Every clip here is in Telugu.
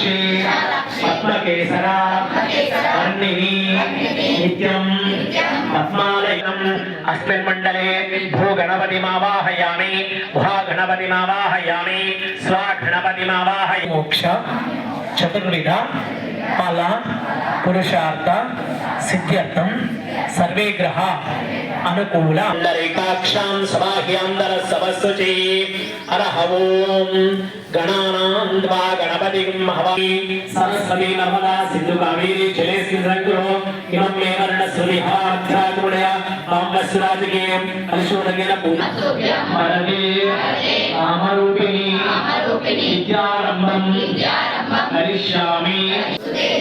విశాలాక్షి పద్మకేసర వర్ణిని నిత్యం పద్మాలయం अस्मिन् मंडले भूगणपतिमावाहयामि स्वागणपतिमावाहयामि मोक्ष चतुर्विध फल पुरुषार्थ सिद्ध्यर्थं सर्वे ग्रह अनुकूल अंडरेकाक्षां सबाह्यांदर सवस्सुचि अरह ओम गणानां त्वा गणपतिं हवामि सरस्वती नर्मदा सिंधु कावेरी जले सिंधुरो इमं मे वर्णस्वरिहाध्यात्मनय पांबस्राजके अलिशोदकेन पूर्णमरदे कामरूपिणी विद्यारम्भं करिष्यामि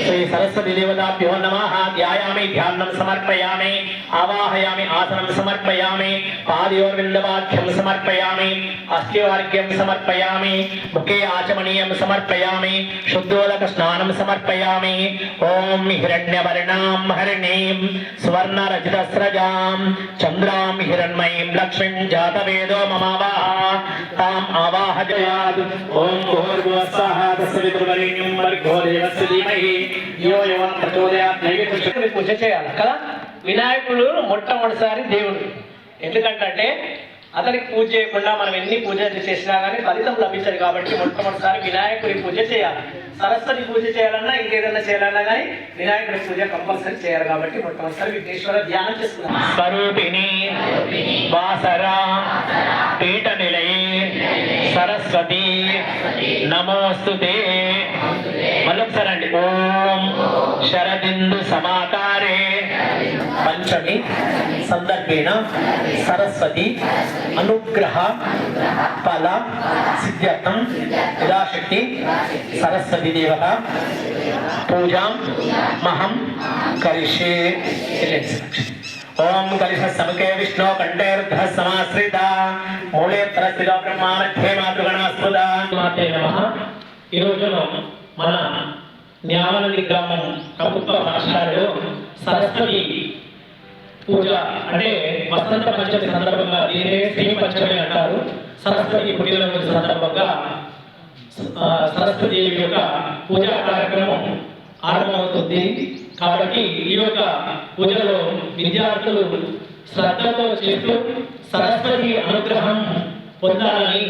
श्री सरस्वती देवताभ्यो नमः ध्यायामि ध्यानं समर्पयामि आवाहयामि आसनं समर्पयामि पादयोर्विन्दवाक्यं समर्पयामि अस्थिवार्घ्यं समर्पयामि मुखे आचमनीयं समर्पयामि शुद्धोदक स्नानं समर्पयामि ओम हिरण्यवर्णां हरिणीं स्वर्णरजतस्रजां चन्द्रां हिरण्मयीं लक्ष्मीं जातवेदो ममावाह ताम् आवाहयात् ओम भूर्भुवस्सः तस्सवितुर्वरेण्यं भर्गो देवस्य धीमहि यो यो प्रचोदयात् नैवेद्य పూజ చేయాలి కదా. వినాయకుడు మొట్టమొదటిసారి దేవుడు. ఎందుకంటే అతనికి పూజ చేయకుండా మనం ఎన్ని పూజలు చేసినా కానీ ఫలితం లభించదు. కాబట్టి మొట్టమొదటిసారి వినాయకుడి పూజ చేయాలి. సరస్వతి పూజ చేయాలన్నా ఇంకేదన్నా చేయాలన్నా కానీ వినాయకుడి పూజ కంపల్సరీ చేయాలి. కాబట్టి మొట్టమొదటిసారి విఘ్నేశ్వర ధ్యానం చేసుకున్నాం. స్వరూపిణి వాసరా పీఠ నిలయే సరస్వతి నమోస్తుతే. మళ్ళొకసారి అండి. ఓం శరదిందు సమాకారే పంచమి సందర్భేణ సరస్వతి అనుగ్రహ ఫల సిద్ధ్యర్థం యథాశక్తి సరస్వతి దేవత పూజాం మహం కరిష్యే. ओम कलिश समके विष्णु कंठे रुद्र समाश्रित मूले तरस्थित ब्रह्मा मध्ये मातृगणास्पदा माते नमः. ఈ రోజు మన న్యామనంది గ్రామం ప్రభుత్వ పాఠశాలలో సరస్వతి పూజ అంటే వసంత పంచమి సందర్భంగా దీనినే శ్రీ పంచమి అంటారు. సరస్వతి పుట్టినరోజు సందర్భంగా సరస్వతి దేవి యొక్క పూజా కార్యక్రమం ఆరంభమవుతుంది. కాబట్టి ఈ యొక్క పూజలో విద్యార్థులు శ్రద్ధతో చేస్తూ సరస్వతి అనుగ్రహం పొందాలని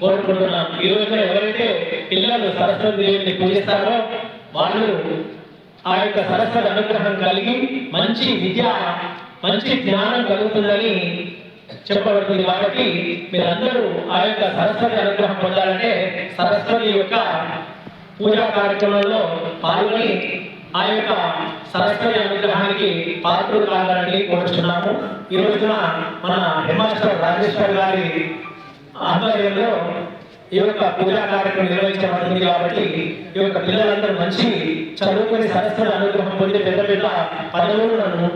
కోరుకుంటున్నాం. ఈ రోజున ఎవరైతే పిల్లలు సరస్వతి దేవిని పూజిస్తారో వాళ్ళు ఆ యొక్క సరస్వతి అనుగ్రహం కలిగి మంచి విద్య మంచి జ్ఞానం కలుగుతుందని చెప్పబడుతుంది. కాబట్టి మీరందరూ ఆ యొక్క సరస్వతి అనుగ్రహం పొందాలంటే సరస్వతి యొక్క పూజా కార్యక్రమంలో పాల్గొని ఆ యొక్క సరస్వతి అనుగ్రహానికి పాత్రలు కావాలని కోరుచున్నాము. ఈ రోజున మన హెడ్ మాస్టర్ రాజేశ్వర్ గారి ఆధ్వర్యంలో ఈ యొక్క పూజా కార్యక్రమం నిర్వహించబడుతుంది. కాబట్టి ఈ యొక్క పిల్లలందరూ మంచి చదువుకుని సరస్వతి అనుగ్రహం పొంది పెద్ద పెద్ద పదవులను